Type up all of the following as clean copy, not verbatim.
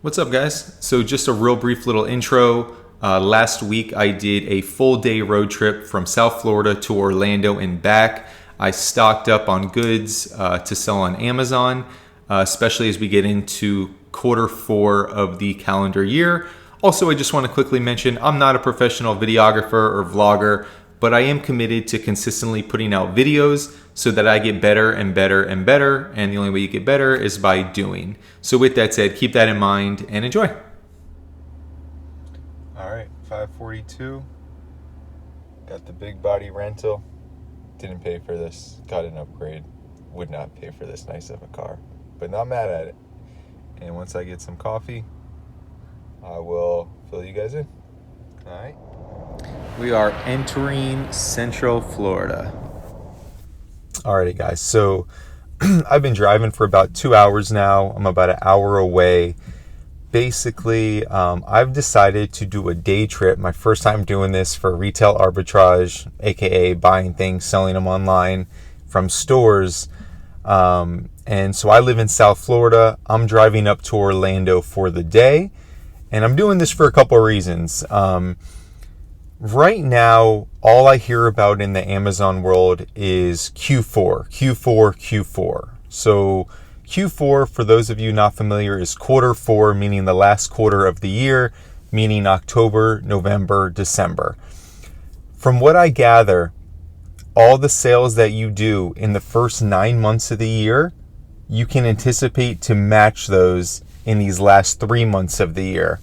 What's up, guys? So, just a real brief little intro. Last week, I did a full day road trip from South Florida to Orlando and back. I stocked up on goods to sell on Amazon, especially as we get into quarter 4 of the calendar year. Also, I just want to quickly mention I'm not a professional videographer or vlogger, but I am committed to consistently putting out videos so that I get better and better and better. And the only way you get better is by doing. So with that said, keep that in mind and enjoy. All right, 542. Got the big body rental. Didn't pay for this. Got an upgrade. Would not pay for this nice of a car, but not mad at it. And once I get some coffee, I will fill you guys in. All right. We are entering Central Florida. Alrighty, guys. So I've been driving for about 2 hours now. I'm about an hour away. Basically, I've decided to do a day trip. My first time doing this for retail arbitrage, aka buying things, selling them online from stores. And so I live in South Florida. I'm driving up to Orlando for the day. And I'm doing this for a couple of reasons. Right now, all I hear about in the Amazon world is Q4. So Q4, for those of you not familiar, is quarter 4, meaning the last quarter of the year, meaning October, November, December. From what I gather, all the sales that you do in the first 9 months of the year, you can anticipate to match those in these last 3 months of the year.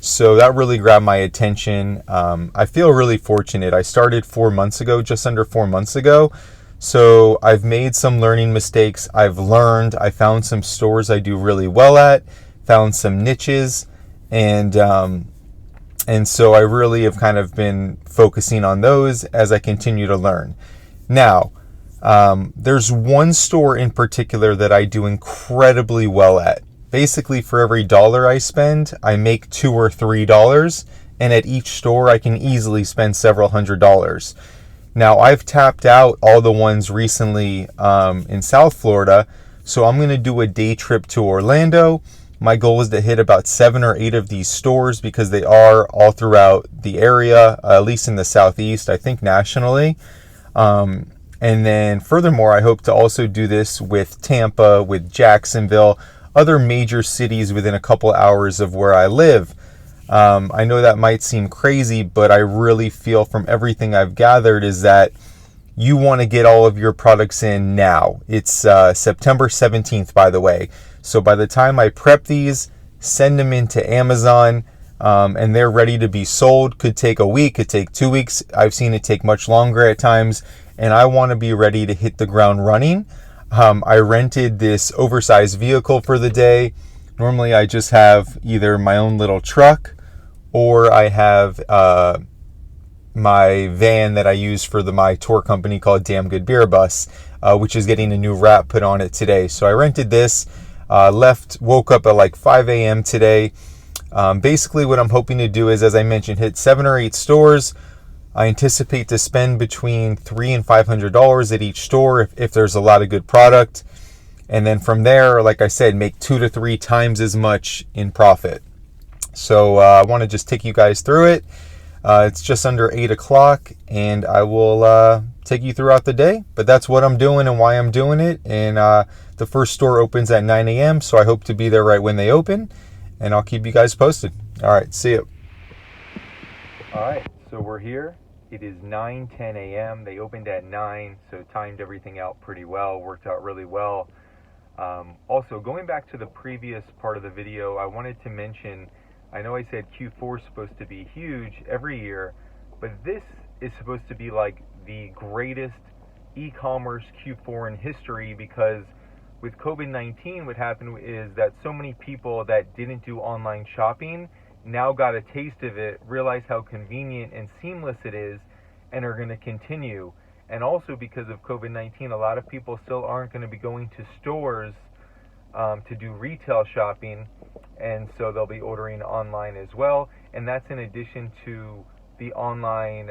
So that really grabbed my attention. I feel really fortunate. I started 4 months ago, just under 4 months ago. So I've made some learning mistakes. I've learned. I found some stores I do really well at, found some niches, and so I really have kind of been focusing on those as I continue to learn. Now, there's one store in particular that I do incredibly well at. Basically, for every dollar I spend, I make $2 or $3, and at each store, I can easily spend several $100s. Now, I've tapped out all the ones recently in South Florida, so I'm going to do a day trip to Orlando. My goal is to hit about 7 or 8 of these stores because they are all throughout the area, at least in the Southeast, I think nationally. And then furthermore, I hope to also do this with Tampa, with Jacksonville, other major cities within a couple hours of where I live. I know that might seem crazy, but I really feel from everything I've gathered is that you want to get all of your products in now. It's September 17th, by the way. So by the time I prep these, send them into Amazon, and they're ready to be sold. Could take a week, could take 2 weeks. I've seen it take much longer at times, and I want to be ready to hit the ground running. I rented this oversized vehicle for the day. Normally I just have either my own little truck or I have my van that I use for my tour company called Damn Good Beer Bus, which is getting a new wrap put on it today. So I rented this, woke up at like 5 a.m. today. Basically what I'm hoping to do is, as I mentioned, hit 7 or 8 stores. I anticipate to spend between $300 and $500 at each store if there's a lot of good product. And then from there, like I said, make 2 to 3 times as much in profit. So I want to just take you guys through it. It's just under 8 o'clock and I will take you throughout the day. But that's what I'm doing and why I'm doing it. And the first store opens at 9 a.m. So I hope to be there right when they open. And I'll keep you guys posted. All right, see you. All right, so we're here. It is 9:10 a.m. They opened at 9, so timed everything out pretty well, worked out really well. Also, going back to the previous part of the video, I wanted to mention, I know I said Q4 is supposed to be huge every year, but this is supposed to be like the greatest e-commerce Q4 in history because with COVID-19, what happened is that so many people that didn't do online shopping now got a taste of it, realize how convenient and seamless it is, and are going to continue. And also because of COVID-19, a lot of people still aren't going to be going to stores to do retail shopping, and so they'll be ordering online as well. And that's in addition to the online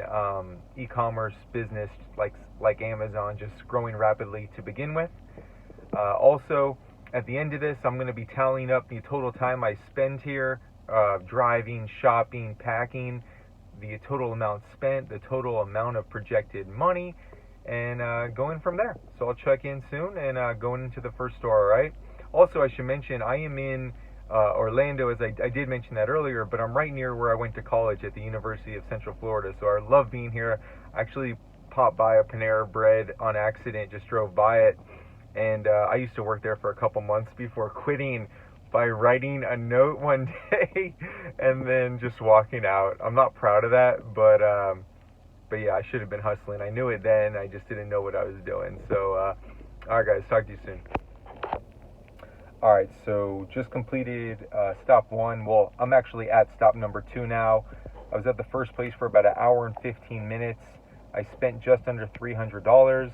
e-commerce business like Amazon just growing rapidly to begin with. Also, At the end of this, I'm going to be tallying up the total time I spend here, driving, shopping, packing, the total amount spent, the total amount of projected money, and going from there. So I'll check in soon and going into the first store, all right? Also, I should mention, I am in Orlando, as I did mention that earlier, but I'm right near where I went to college at the University of Central Florida, so I love being here. I actually popped by a Panera Bread on accident, just drove by it, and I used to work there for a couple months before quitting by writing a note one day and then just walking out. I'm not proud of that, but yeah, I should have been hustling. I knew it then, I just didn't know what I was doing. So, alright guys, talk to you soon. Alright, so just completed stop 1. Well, I'm actually at stop number 2 now. I was at the first place for about an hour and 15 minutes. I spent just under $300,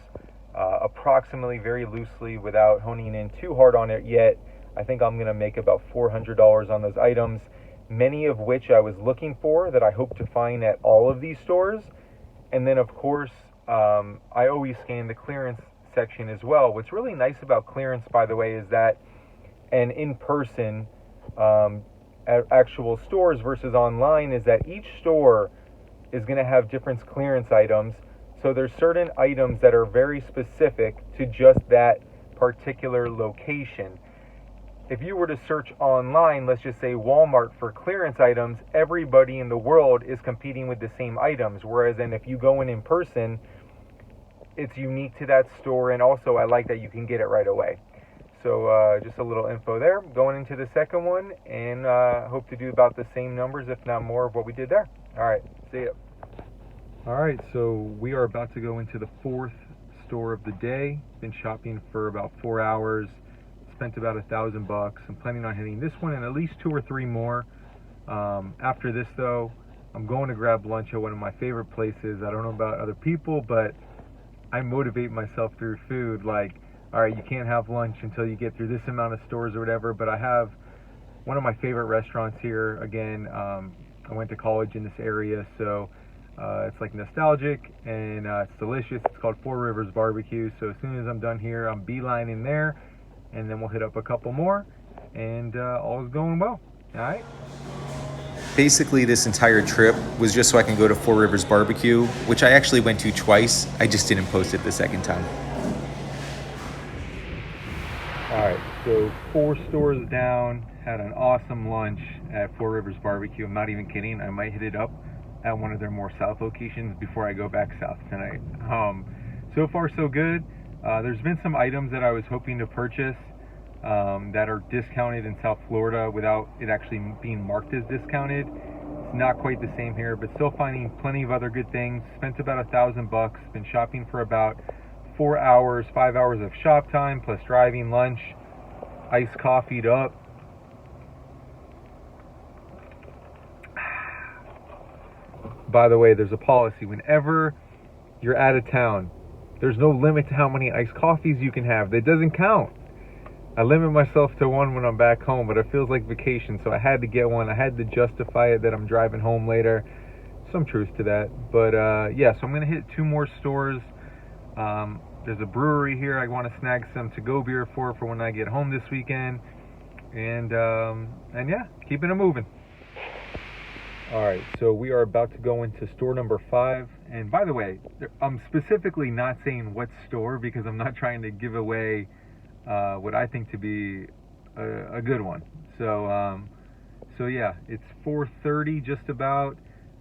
approximately, very loosely, without honing in too hard on it yet. I think I'm going to make about $400 on those items, many of which I was looking for that I hope to find at all of these stores. And then, of course, I always scan the clearance section as well. What's really nice about clearance, by the way, is that and in person at actual stores versus online is that each store is going to have different clearance items. So there's certain items that are very specific to just that particular location. If you were to search online, let's just say Walmart, for clearance items, everybody in the world is competing with the same items. Whereas then if you go in person, it's unique to that store, and also I like that you can get it right away. So just a little info there. Going into the second one, and hope to do about the same numbers, if not more, of what we did there. All right, see ya. All right, so we are about to go into the fourth store of the day. Been shopping for about 4 hours. Spent about $1,000. I'm planning on hitting this one and at least 2 or 3 more. After this, though, I'm going to grab lunch at one of my favorite places. I don't know about other people, but I motivate myself through food. Like, all right, you can't have lunch until you get through this amount of stores or whatever, but I have one of my favorite restaurants here. Again, I went to college in this area, so it's like nostalgic, and it's delicious. It's called Four Rivers Barbecue. So as soon as I'm done here, I'm beelining there, and then we'll hit up a couple more, and all is going well. All right. Basically, this entire trip was just so I can go to Four Rivers Barbecue, which I actually went to twice. I just didn't post it the second time. Alright, so 4 stores down, had an awesome lunch at Four Rivers Barbecue. I'm not even kidding. I might hit it up at one of their more south locations before I go back south tonight. So far, so good. There's been some items that I was hoping to purchase that are discounted in South Florida without it actually being marked as discounted. It's not quite the same here, but still finding plenty of other good things. Spent about $1,000. Been shopping for about 4 hours, 5 hours of shop time, plus driving, lunch, iced coffee'd up. By the way, there's a policy. Whenever you're out of town, there's no limit to how many iced coffees you can have. That doesn't count. I limit myself to 1 when I'm back home, but it feels like vacation, so I had to get one. I had to justify it that I'm driving home later. Some truth to that. But yeah, so I'm going to hit 2 more stores. There's a brewery here I want to snag some to-go beer for when I get home this weekend. And yeah, keeping it moving. Alright, so we are about to go into store number 5. And by the way, I'm specifically not saying what store because I'm not trying to give away what I think to be a good one. So yeah, it's 4:30 just about.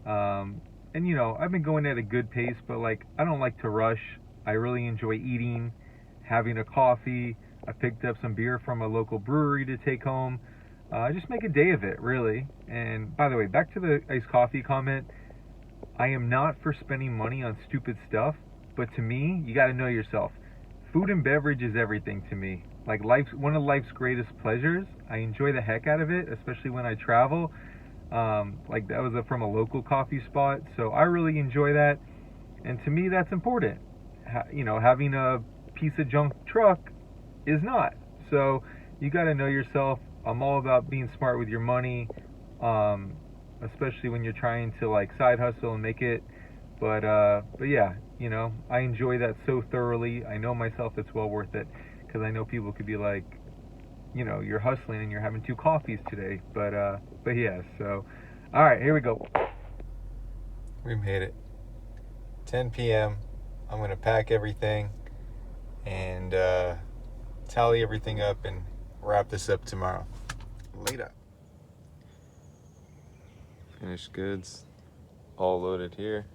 And you know, I've been going at a good pace, but like, I don't like to rush. I really enjoy eating, having a coffee. I picked up some beer from a local brewery to take home. Just make a day of it, really. And by the way, back to the iced coffee comment. I am not for spending money on stupid stuff, but to me, you got to know yourself. Food and beverage is everything to me. Like, one of life's greatest pleasures. I enjoy the heck out of it, especially when I travel. Like, that was from a local coffee spot, so I really enjoy that. And to me, that's important. You know, having a piece of junk truck is not. So you got to know yourself. I'm all about being smart with your money, especially when you're trying to like side hustle and make it. But yeah, you know, I enjoy that so thoroughly. I know myself it's well worth it, because I know people could be like, you're hustling and you're having 2 coffees today. But yeah, so all right, here we go. We made it. 10 p.m. I'm going to pack everything and tally everything up and wrap this up tomorrow. Later. Finished goods all loaded here.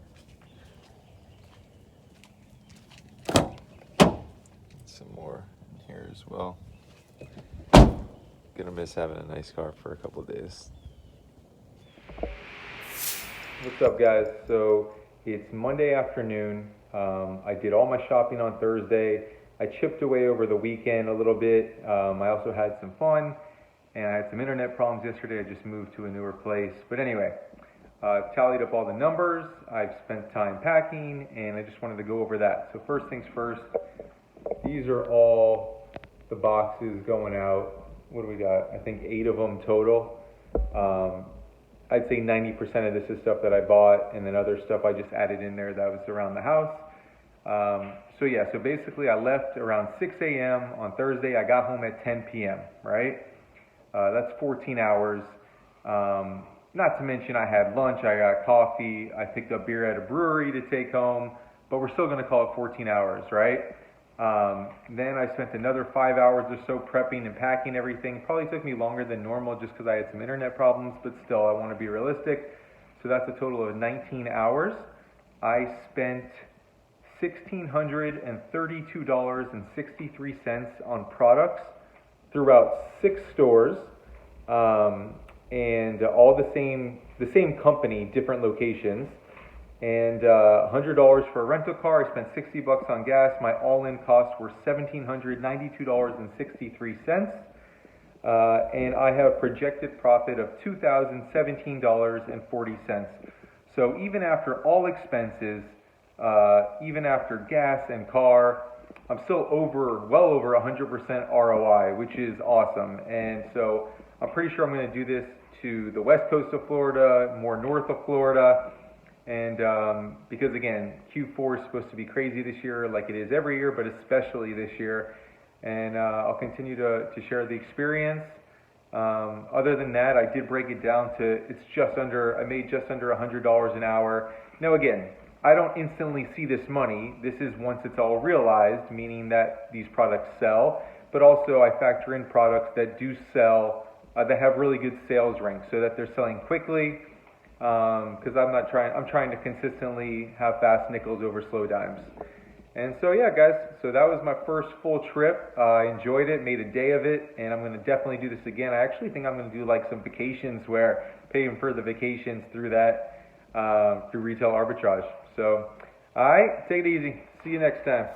Some more in here as well. Gonna miss having a nice car for a couple of days. What's up, guys? So it's Monday afternoon. I did all my shopping on Thursday. I chipped away over the weekend a little bit. I also had some fun, and I had some internet problems yesterday. I just moved to a newer place. But anyway, I've tallied up all the numbers. I've spent time packing, and I just wanted to go over that. So first things first, these are all the boxes going out. What do we got? I think 8 of them total. I'd say 90% of this is stuff that I bought, and then other stuff I just added in there that was around the house. So yeah, so basically I left around 6 a.m. on Thursday. I got home at 10 p.m., right? That's 14 hours. Not to mention I had lunch, I got coffee, I picked up beer at a brewery to take home, but we're still going to call it 14 hours, right? Then I spent another 5 hours or so prepping and packing everything. Probably took me longer than normal just because I had some internet problems, but still I want to be realistic. So that's a total of 19 hours. I spent $1,632.63 on products throughout 6 stores, and all the same company, different locations. And $100 for a rental car. I spent $60 on gas. My all-in costs were $1,792.63. And I have projected profit of $2,017.40. So even after all expenses, even after gas and car, I'm still well over 100% ROI, which is awesome. And so I'm pretty sure I'm going to do this to the west coast of Florida, more north of Florida. And because again, Q4 is supposed to be crazy this year, like it is every year, but especially this year. And I'll continue to share the experience. Other than that, I did break it down to I made just under $100 an hour. Now again, I don't instantly see this money. This is once it's all realized, meaning that these products sell, but also I factor in products that do sell, that have really good sales ranks, so that they're selling quickly. Because I'm trying to consistently have fast nickels over slow dimes. And so yeah, guys, so that was my first full trip. I enjoyed it, made a day of it, and I'm going to definitely do this again. I actually think I'm going to do like some vacations where paying for the vacations through retail arbitrage. So, all right, take it easy. See you next time.